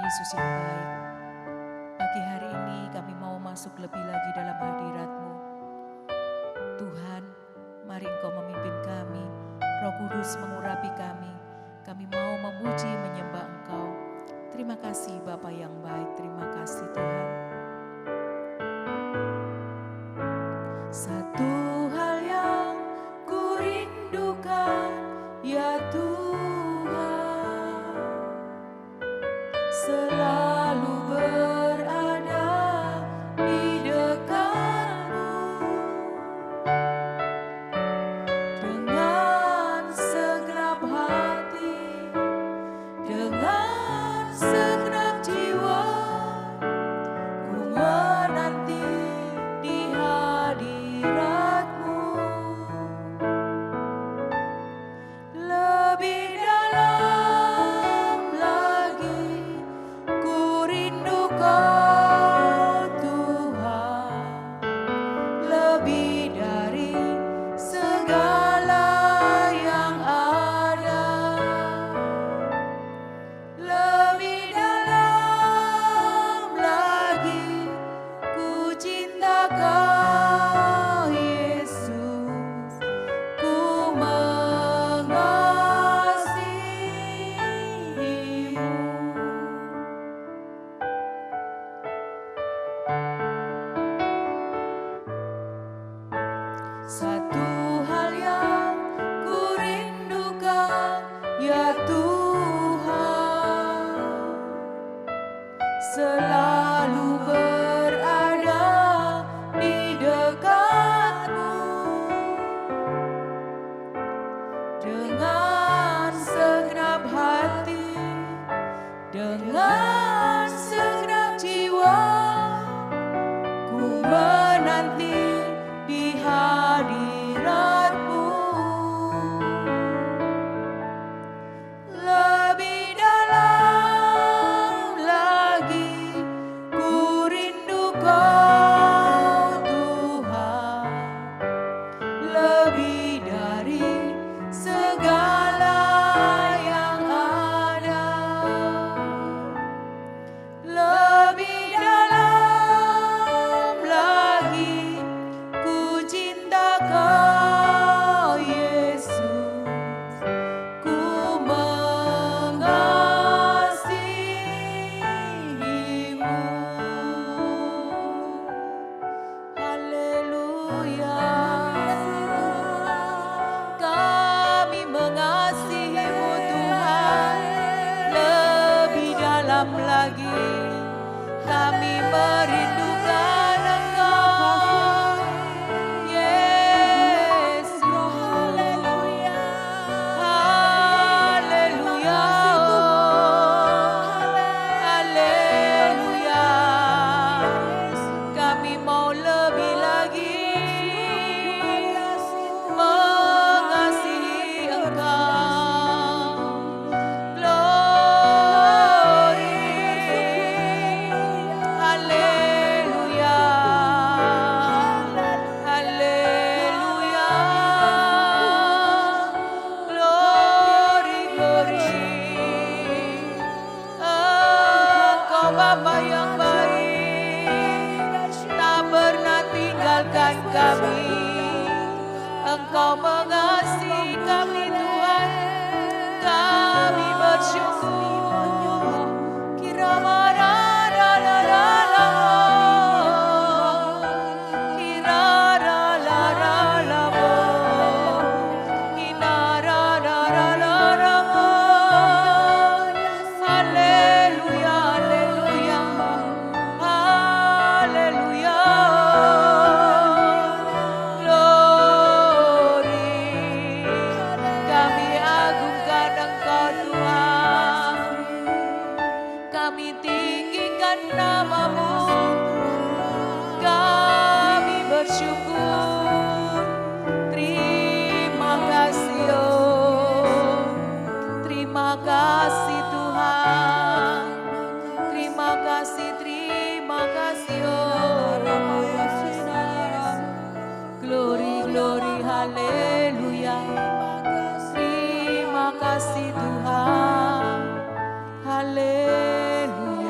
Yesus yang baik, pagi hari ini kami mau masuk lebih lagi dalam hadirat-Mu. Tuhan, mari Engkau memimpin kami, Roh Kudus mengurapi kami. Kami mau memuji menyembah Engkau. Terima kasih Bapa yang baik, terima kasih Tuhan. Satu hal yang ku rindukan, ya Tuhan, selalu berada di dekat-Mu. Dengan segenap hati, dengan segenap jiwa, ku menanti di hadirat-Mu. Lebih dalam lagi ku rindu Kau Tuhan, lebih dari segala yang ada. Lebih dalam lagi ku cinta Kau Yesus, ku mengasihi-Mu. Satu hal yang ku rindukan, ya Tuhan, selalu berada di dekat-Mu. Dengan segenap hati, dengan segenap jiwa, ku menanti di hadirat-Mu. Lebih dalam lagi ku rindu Kau Tuhan, lebih dari segala yang ada. Lebih dalam lagi ku cinta Kau Yesus, ku mengasihi-Mu. Haleluya, kami mengasihi-Mu Tuhan. Lebih dalam lagi kami merindukan Engkau, Yesus. Haleluya, haleluya, haleluya. Kami mau lebih lagi mengasihi Engkau. Glory, haleluya, haleluya. Glory, glory. Engkau Bapa yang baik, tak pernah tinggalkan kami. Engkau mengasihi kami Tuhan, kami bersyukur. Kira-ra-ra-ra-ra-ra-ra, kira-ra-ra-ra-ra-ra, kira-ra-ra-ra-ra-ra. Haleluya, haleluya, haleluya. Glory, kami agungkan Engkau Tuhan, kami tinggikan nama-Mu, kami bersyukur. Terima kasih, oh, terima kasih Tuhan, terima kasih, oh. Glory, glory, haleluya. Terima kasih Tuhan, haleluya.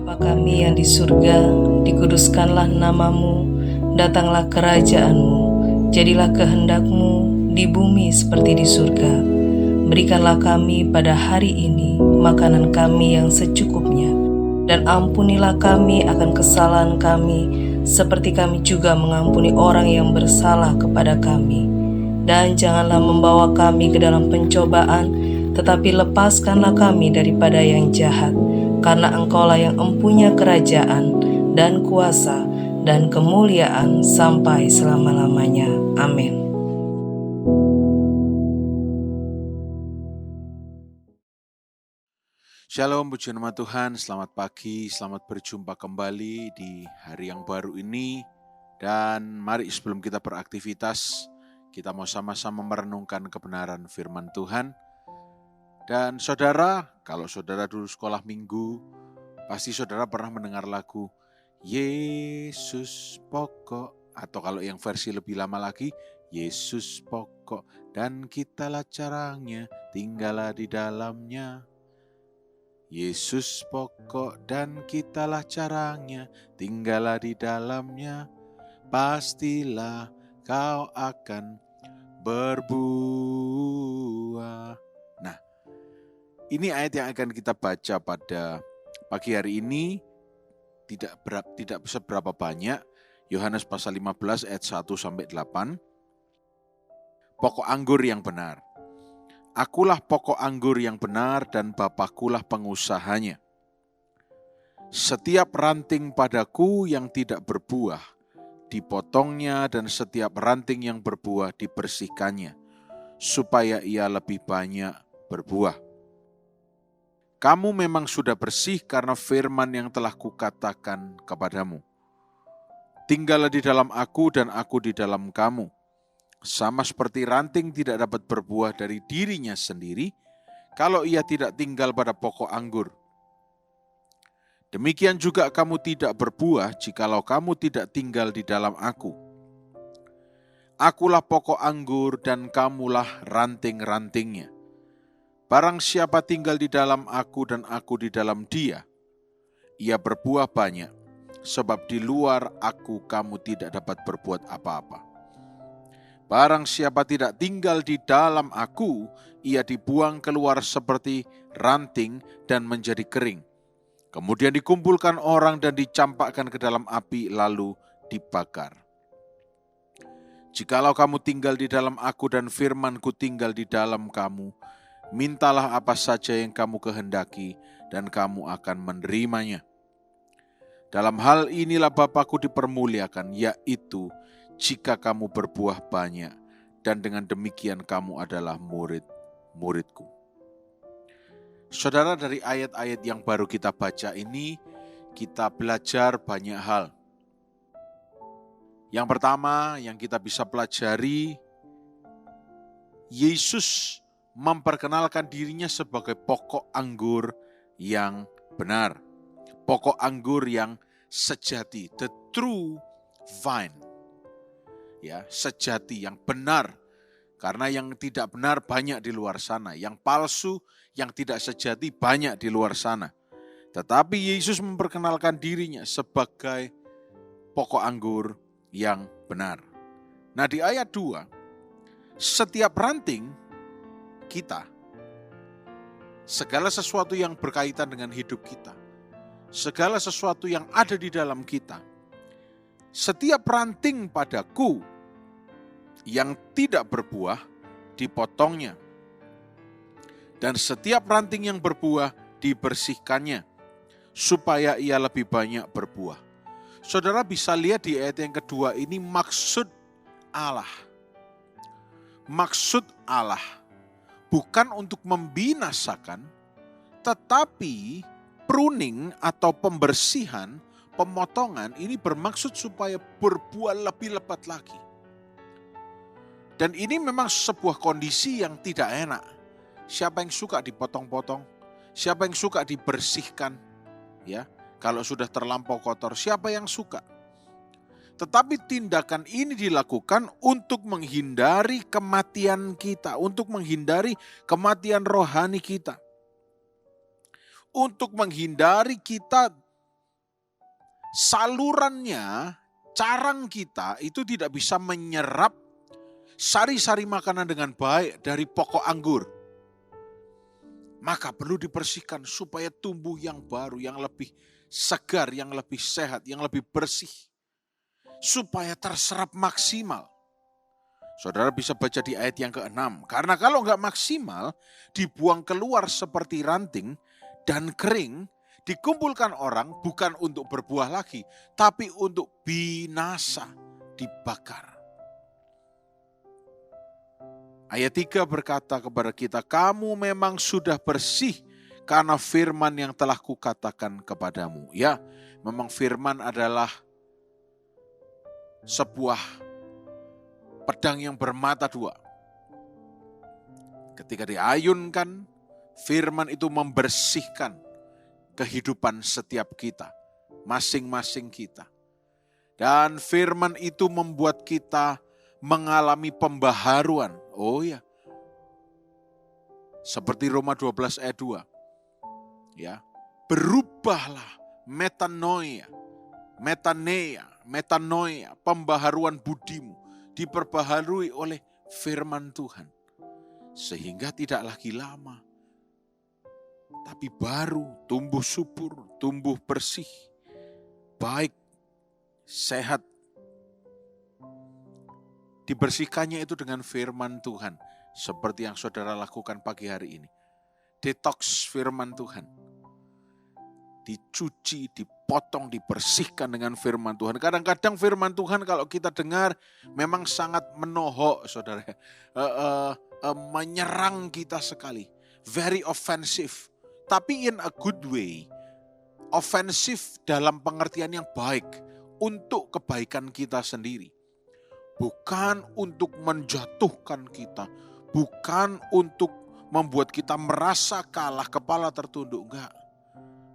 Bapa kami yang di surga, dikuduskanlah namamu, datanglah kerajaan-mu, jadilah kehendak-mu di bumi seperti di surga. Berikanlah kami pada hari ini makanan kami yang secukupnya, dan ampunilah kami akan kesalahan kami, seperti kami juga mengampuni orang yang bersalah kepada kami. Dan janganlah membawa kami ke dalam pencobaan, tetapi lepaskanlah kami daripada yang jahat. Karena Engkaulah yang empunya kerajaan dan kuasa dan kemuliaan sampai selama-lamanya. Amin. Shalom, puji nama Tuhan, selamat pagi, selamat berjumpa kembali di hari yang baru ini. Dan mari sebelum kita beraktivitas, kita mau sama-sama merenungkan kebenaran firman Tuhan. Dan saudara, kalau saudara dulu sekolah minggu, pasti saudara pernah mendengar lagu Yesus pokok, atau kalau yang versi lebih lama lagi, Yesus pokok dan kitalah caranya, tinggallah di dalamnya. Yesus pokok dan kitalah caranya, tinggallah di dalamnya, pastilah kau akan berbuah. Nah, ini ayat yang akan kita baca pada pagi hari ini, tidak seberapa banyak. Yohanes pasal 15 ayat 1-8. Pokok anggur yang benar. Akulah pokok anggur yang benar dan Bapakulah pengusahanya. Setiap ranting padaku yang tidak berbuah, dipotongnya, dan setiap ranting yang berbuah dibersihkannya, supaya ia lebih banyak berbuah. Kamu memang sudah bersih karena firman yang telah kukatakan kepadamu. Tinggallah di dalam aku dan aku di dalam kamu. Sama seperti ranting tidak dapat berbuah dari dirinya sendiri, kalau ia tidak tinggal pada pokok anggur. Demikian juga kamu tidak berbuah jikalau kamu tidak tinggal di dalam aku. Akulah pokok anggur dan kamulah ranting-rantingnya. Barang siapa tinggal di dalam aku dan aku di dalam dia, ia berbuah banyak, sebab di luar aku kamu tidak dapat berbuat apa-apa. Barang siapa tidak tinggal di dalam aku, ia dibuang keluar seperti ranting dan menjadi kering. Kemudian dikumpulkan orang dan dicampakkan ke dalam api lalu dibakar. Jikalau kamu tinggal di dalam aku dan firman-Ku tinggal di dalam kamu, mintalah apa saja yang kamu kehendaki dan kamu akan menerimanya. Dalam hal inilah Bapa-Ku dipermuliakan, yaitu jika kamu berbuah banyak, dan dengan demikian kamu adalah murid-murid-Ku. Saudara, dari ayat-ayat yang baru kita baca ini, kita belajar banyak hal. Yang pertama yang kita bisa pelajari, Yesus memperkenalkan dirinya sebagai pokok anggur yang benar. Pokok anggur yang sejati, the true vine. Ya, sejati, yang benar. Karena yang tidak benar banyak di luar sana. Yang palsu, yang tidak sejati banyak di luar sana. Tetapi Yesus memperkenalkan dirinya sebagai pokok anggur yang benar. Nah, di ayat 2, setiap ranting kita, segala sesuatu yang berkaitan dengan hidup kita, segala sesuatu yang ada di dalam kita, setiap ranting padaku yang tidak berbuah dipotongnya, dan setiap ranting yang berbuah dibersihkannya, supaya ia lebih banyak berbuah. Saudara bisa lihat di ayat yang kedua ini maksud Allah. Maksud Allah bukan untuk membinasakan, tetapi pruning atau pembersihan, pemotongan ini bermaksud supaya berbuah lebih lebat lagi. Dan ini memang sebuah kondisi yang tidak enak. Siapa yang suka dipotong-potong? Siapa yang suka dibersihkan? Ya, kalau sudah terlampau kotor, siapa yang suka? Tetapi tindakan ini dilakukan untuk menghindari kematian kita, untuk menghindari kematian rohani kita. Untuk menghindari kita salurannya, carang kita itu tidak bisa menyerap sari-sari makanan dengan baik dari pokok anggur. Maka perlu dibersihkan supaya tumbuh yang baru, yang lebih segar, yang lebih sehat, yang lebih bersih. Supaya terserap maksimal. Saudara bisa baca di ayat yang ke-6. Karena kalau nggak maksimal, dibuang keluar seperti ranting dan kering, dikumpulkan orang bukan untuk berbuah lagi, tapi untuk binasa, dibakar. Ayat 3 berkata kepada kita, kamu memang sudah bersih karena firman yang telah kukatakan kepadamu. Ya, memang firman adalah sebuah pedang yang bermata dua. Ketika diayunkan, firman itu membersihkan kehidupan setiap kita, masing-masing kita. Dan firman itu membuat kita mengalami pembaharuan. Oh ya, seperti Roma 12 ayat 2. Ya, berubahlah metanoia, pembaharuan budimu, diperbaharui oleh firman Tuhan. Sehingga tidak lagi lama, tapi baru, tumbuh subur, tumbuh bersih, baik, sehat. Dibersihkannya itu dengan firman Tuhan. Seperti yang saudara lakukan pagi hari ini. Detox firman Tuhan. Dicuci, dipotong, dibersihkan dengan firman Tuhan. Kadang-kadang firman Tuhan kalau kita dengar memang sangat menohok, saudara. Menyerang kita sekali. Very offensive. Tapi in a good way. Offensive dalam pengertian yang baik. Untuk kebaikan kita sendiri. Bukan untuk menjatuhkan kita. Bukan untuk membuat kita merasa kalah, kepala tertunduk. Enggak.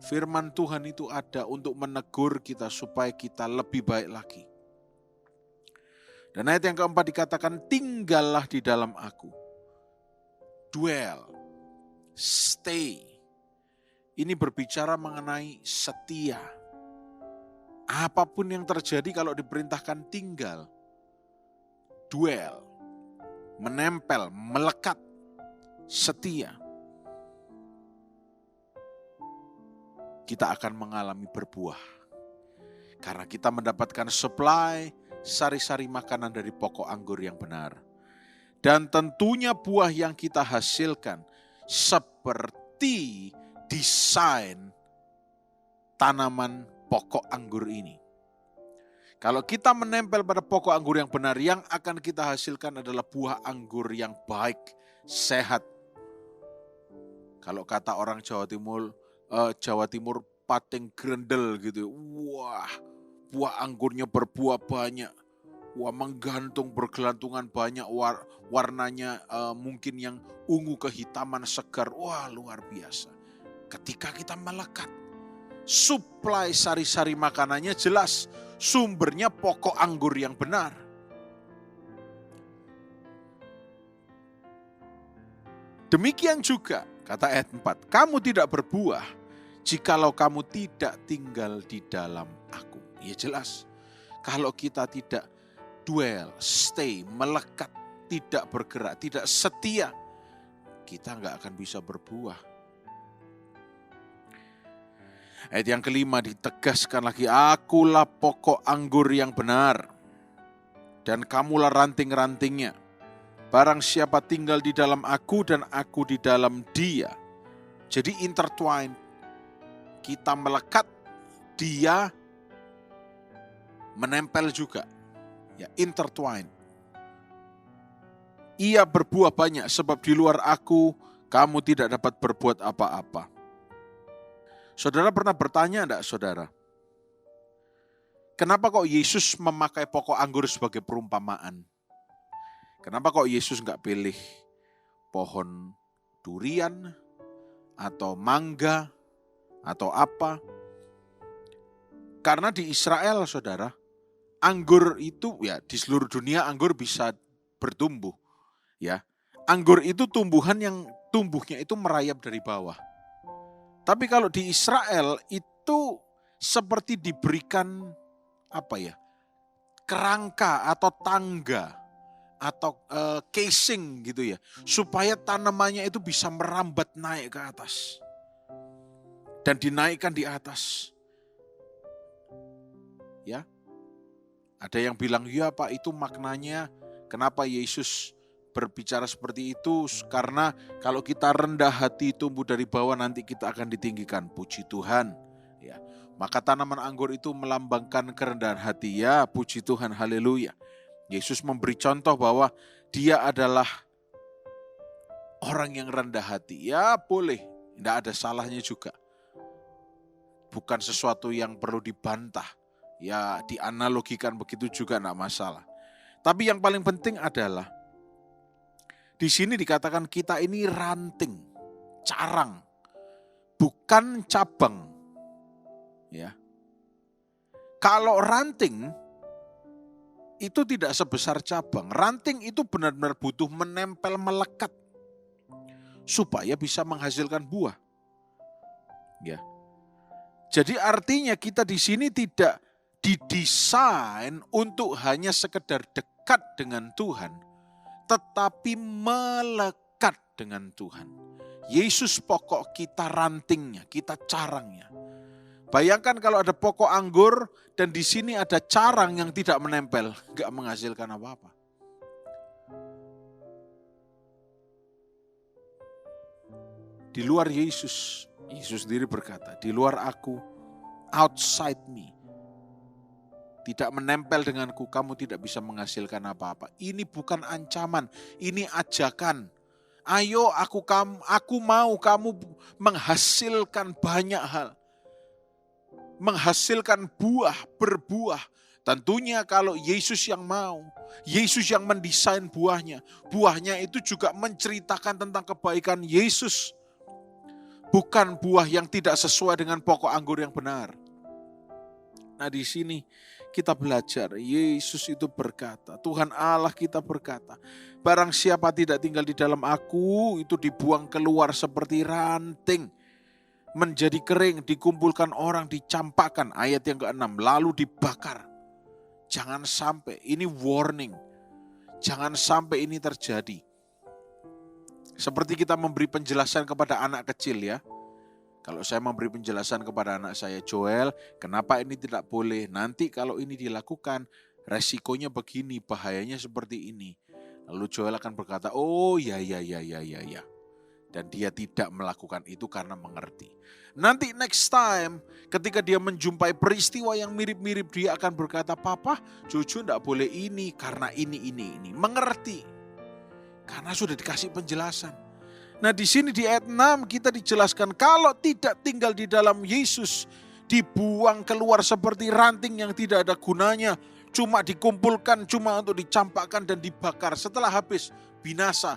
Firman Tuhan itu ada untuk menegur kita supaya kita lebih baik lagi. Dan ayat yang keempat dikatakan, tinggallah di dalam aku. Dwell. Stay. Ini berbicara mengenai setia. Apapun yang terjadi kalau diperintahkan tinggal. Dwell, menempel, melekat, setia. Kita akan mengalami berbuah. Karena kita mendapatkan supply sari-sari makanan dari pokok anggur yang benar. Dan tentunya buah yang kita hasilkan seperti desain tanaman pokok anggur ini. Kalau kita menempel pada pokok anggur yang benar, yang akan kita hasilkan adalah buah anggur yang baik, sehat. Kalau kata orang Jawa Timur pating grendel gitu. Wah, buah anggurnya berbuah banyak. Wah, menggantung, bergelantungan banyak, warnanya mungkin yang ungu kehitaman segar. Wah, luar biasa. Ketika kita melekat, suplai sari-sari makanannya jelas. Sumbernya pokok anggur yang benar. Demikian juga, kata ayat 4, kamu tidak berbuah jikalau kamu tidak tinggal di dalam aku. Ya jelas, kalau kita tidak dwell, stay, melekat, tidak bergerak, tidak setia, kita nggak akan bisa berbuah. Ayat yang kelima ditegaskan lagi, akulah pokok anggur yang benar, dan kamulah ranting-rantingnya. Barang siapa tinggal di dalam aku dan aku di dalam dia. Jadi intertwined, kita melekat, dia menempel juga. Ya, intertwined. Ia berbuah banyak sebab di luar aku kamu tidak dapat berbuat apa-apa. Saudara pernah bertanya enggak, saudara? Kenapa kok Yesus memakai pokok anggur sebagai perumpamaan? Kenapa kok Yesus enggak pilih pohon durian atau mangga atau apa? Karena di Israel, saudara, anggur itu ya di seluruh dunia anggur bisa bertumbuh, ya. Anggur itu tumbuhan yang tumbuhnya itu merayap dari bawah. Tapi kalau di Israel itu seperti diberikan kerangka atau tangga atau casing gitu ya, supaya tanamannya itu bisa merambat naik ke atas dan dinaikkan di atas. Ya, ada yang bilang, ya Pak, itu maknanya kenapa Yesus berbicara seperti itu, karena kalau kita rendah hati tumbuh dari bawah nanti kita akan ditinggikan. Puji Tuhan. Ya, maka tanaman anggur itu melambangkan kerendahan hati. Ya, puji Tuhan, haleluya. Yesus memberi contoh bahwa dia adalah orang yang rendah hati. Ya boleh, tidak ada salahnya juga. Bukan sesuatu yang perlu dibantah. Ya dianalogikan begitu juga tidak masalah. Tapi yang paling penting adalah di sini dikatakan kita ini ranting, carang, bukan cabang. Ya. Kalau ranting itu tidak sebesar cabang. Ranting itu benar-benar butuh menempel, melekat supaya bisa menghasilkan buah. Ya. Jadi artinya kita di sini tidak didesain untuk hanya sekedar dekat dengan Tuhan, tetapi melekat dengan Tuhan. Yesus pokok kita, rantingnya, kita carangnya. Bayangkan kalau ada pokok anggur dan di sini ada carang yang tidak menempel, gak menghasilkan apa-apa. Di luar Yesus sendiri berkata, di luar aku, outside me, tidak menempel denganku, kamu tidak bisa menghasilkan apa-apa. Ini bukan ancaman, ini ajakan. Ayo aku mau kamu menghasilkan banyak hal. Menghasilkan buah, berbuah. Tentunya kalau Yesus yang mau, Yesus yang mendesain buahnya. Buahnya itu juga menceritakan tentang kebaikan Yesus. Bukan buah yang tidak sesuai dengan pokok anggur yang benar. Nah di sini kita belajar, Yesus itu berkata, Tuhan Allah kita berkata, barang siapa tidak tinggal di dalam aku, itu dibuang keluar seperti ranting. Menjadi kering, dikumpulkan orang, dicampakkan. Ayat yang ke-6, lalu dibakar. Jangan sampai, ini warning. Jangan sampai ini terjadi. Seperti kita memberi penjelasan kepada anak kecil ya. Kalau saya memberi penjelasan kepada anak saya, Joel, kenapa ini tidak boleh? Nanti kalau ini dilakukan, resikonya begini, bahayanya seperti ini. Lalu Joel akan berkata, oh ya. Dan dia tidak melakukan itu karena mengerti. Nanti next time ketika dia menjumpai peristiwa yang mirip-mirip, dia akan berkata, Papa, Jojo tidak boleh ini karena ini. Mengerti. Karena sudah dikasih penjelasan. Nah di sini di ayat 6 kita dijelaskan kalau tidak tinggal di dalam Yesus, dibuang keluar seperti ranting yang tidak ada gunanya, cuma dikumpulkan, cuma untuk dicampakkan dan dibakar. Setelah habis, binasa.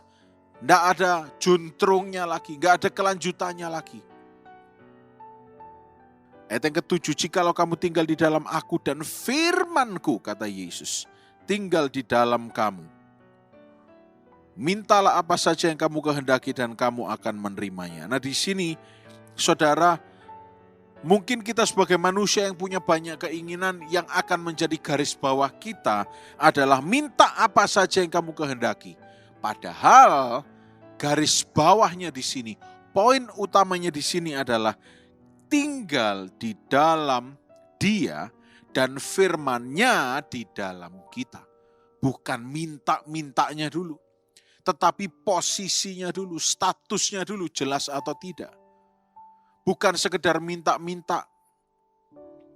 Tidak ada juntrungnya lagi, tidak ada kelanjutannya lagi. Ayat yang ke-7, jikalau kamu tinggal di dalam aku dan firman-Ku, kata Yesus, tinggal di dalam kamu. Mintalah apa saja yang kamu kehendaki dan kamu akan menerimanya. Nah di sini, saudara, mungkin kita sebagai manusia yang punya banyak keinginan, yang akan menjadi garis bawah kita adalah minta apa saja yang kamu kehendaki. Padahal garis bawahnya di sini, poin utamanya di sini adalah tinggal di dalam Dia dan firman-Nya di dalam kita. Bukan minta-mintanya dulu, tetapi posisinya dulu, statusnya dulu jelas atau tidak. Bukan sekedar minta-minta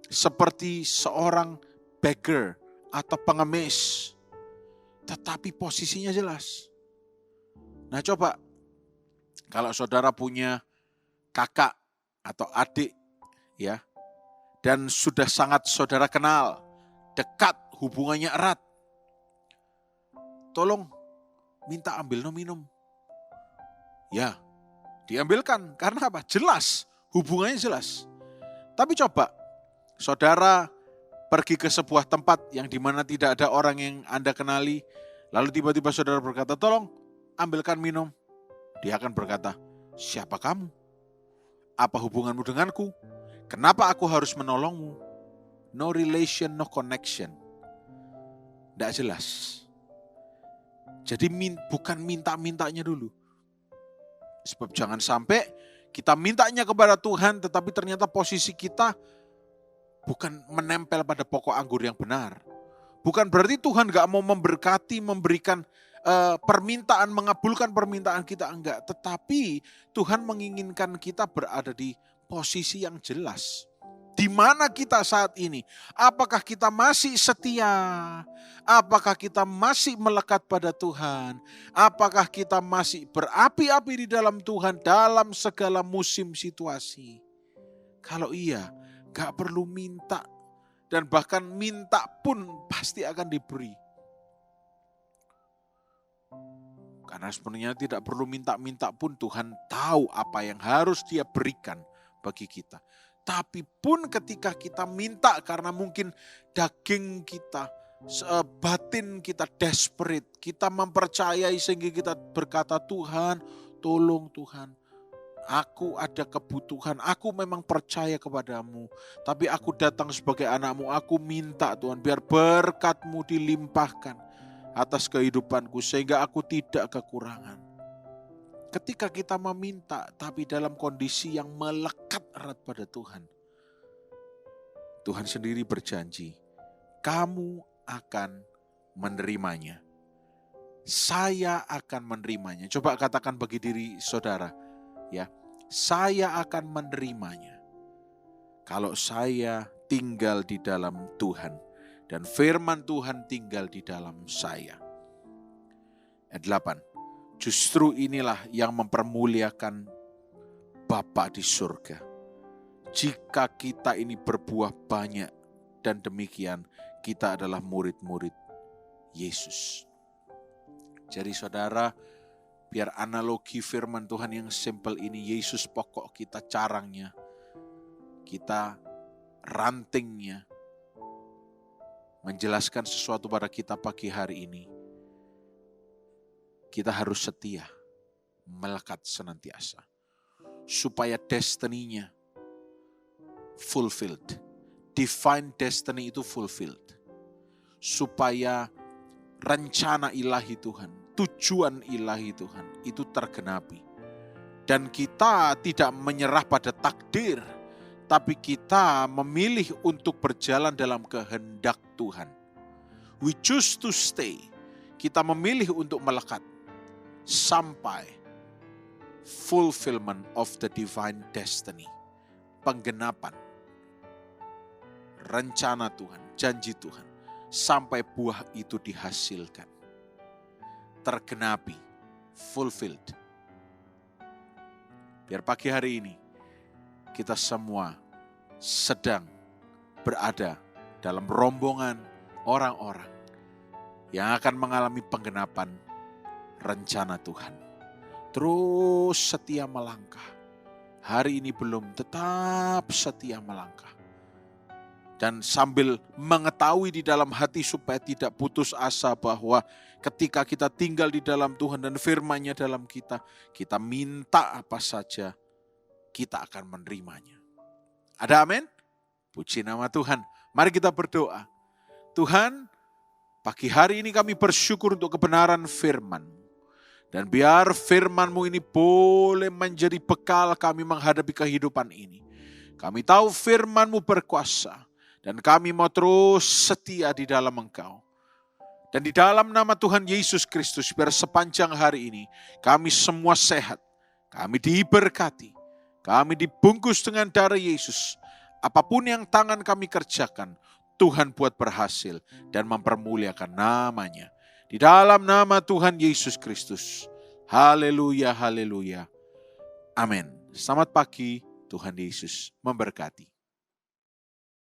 seperti seorang beggar atau pengemis, tetapi posisinya jelas. Nah coba, kalau saudara punya kakak atau adik ya, dan sudah sangat saudara kenal, dekat, hubungannya erat, tolong minta ambil minum. Ya, diambilkan. Karena apa? Jelas, hubungannya jelas. Tapi coba, saudara pergi ke sebuah tempat yang dimana tidak ada orang yang Anda kenali, lalu tiba-tiba saudara berkata, tolong ambilkan minum. Dia akan berkata, siapa kamu? Apa hubunganmu denganku? Kenapa aku harus menolongmu? No relation, no connection. Tidak jelas. Jadi bukan minta-mintanya dulu. Sebab jangan sampai kita mintanya kepada Tuhan, tetapi ternyata posisi kita bukan menempel pada pokok anggur yang benar. Bukan berarti Tuhan gak mau memberkati, memberikan permintaan, mengabulkan permintaan kita, enggak. Tetapi Tuhan menginginkan kita berada di posisi yang jelas. Di mana kita saat ini? Apakah kita masih setia? Apakah kita masih melekat pada Tuhan? Apakah kita masih berapi-api di dalam Tuhan dalam segala musim situasi? Kalau iya, gak perlu minta. Dan bahkan minta pun pasti akan diberi. Karena sebenarnya tidak perlu minta-minta pun Tuhan tahu apa yang harus Dia berikan bagi kita. Tapi pun ketika kita minta karena mungkin daging kita, batin kita desperate, kita mempercayai sehingga kita berkata, Tuhan, tolong Tuhan. Aku ada kebutuhan, aku memang percaya kepadamu. Tapi aku datang sebagai anakmu, aku minta Tuhan biar berkat-Mu dilimpahkan atas kehidupanku sehingga aku tidak kekurangan. Ketika kita meminta tapi dalam kondisi yang melekat erat pada Tuhan, Tuhan sendiri berjanji, kamu akan menerimanya. Saya akan menerimanya. Coba katakan bagi diri saudara, ya, saya akan menerimanya. Kalau saya tinggal di dalam Tuhan dan firman Tuhan tinggal di dalam saya. Ayat 8. Justru inilah yang mempermuliakan Bapa di surga. Jika kita ini berbuah banyak dan demikian kita adalah murid-murid Yesus. Jadi saudara, biar analogi firman Tuhan yang simpel ini, Yesus pokok kita, carangnya, kita rantingnya, menjelaskan sesuatu pada kita pagi hari ini. Kita harus setia, melekat senantiasa. Supaya destiny-nya fulfilled. Divine destiny itu fulfilled. Supaya rencana ilahi Tuhan, tujuan ilahi Tuhan itu tergenapi. Dan kita tidak menyerah pada takdir, tapi kita memilih untuk berjalan dalam kehendak Tuhan. We choose to stay. Kita memilih untuk melekat sampai fulfillment of the divine destiny. Penggenapan rencana Tuhan, janji Tuhan, sampai buah itu dihasilkan. Tergenapi, fulfilled. Biar pagi hari ini kita semua sedang berada dalam rombongan orang-orang yang akan mengalami penggenapan rencana Tuhan. Terus setia melangkah. Hari ini belum, tetap setia melangkah. Dan sambil mengetahui di dalam hati supaya tidak putus asa bahwa ketika kita tinggal di dalam Tuhan dan firman-Nya dalam kita minta apa saja, kita akan menerimanya. Ada amin? Puji nama Tuhan. Mari kita berdoa. Tuhan, pagi hari ini kami bersyukur untuk kebenaran firman. Dan biar firman-Mu ini boleh menjadi bekal kami menghadapi kehidupan ini. Kami tahu firman-Mu berkuasa. Dan kami mau terus setia di dalam Engkau. Dan di dalam nama Tuhan Yesus Kristus, biar sepanjang hari ini kami semua sehat. Kami diberkati. Kami dibungkus dengan darah Yesus. Apapun yang tangan kami kerjakan, Tuhan buat berhasil dan mempermuliakan namanya. Di dalam nama Tuhan Yesus Kristus. Haleluya, haleluya. Amin. Selamat pagi, Tuhan Yesus memberkati.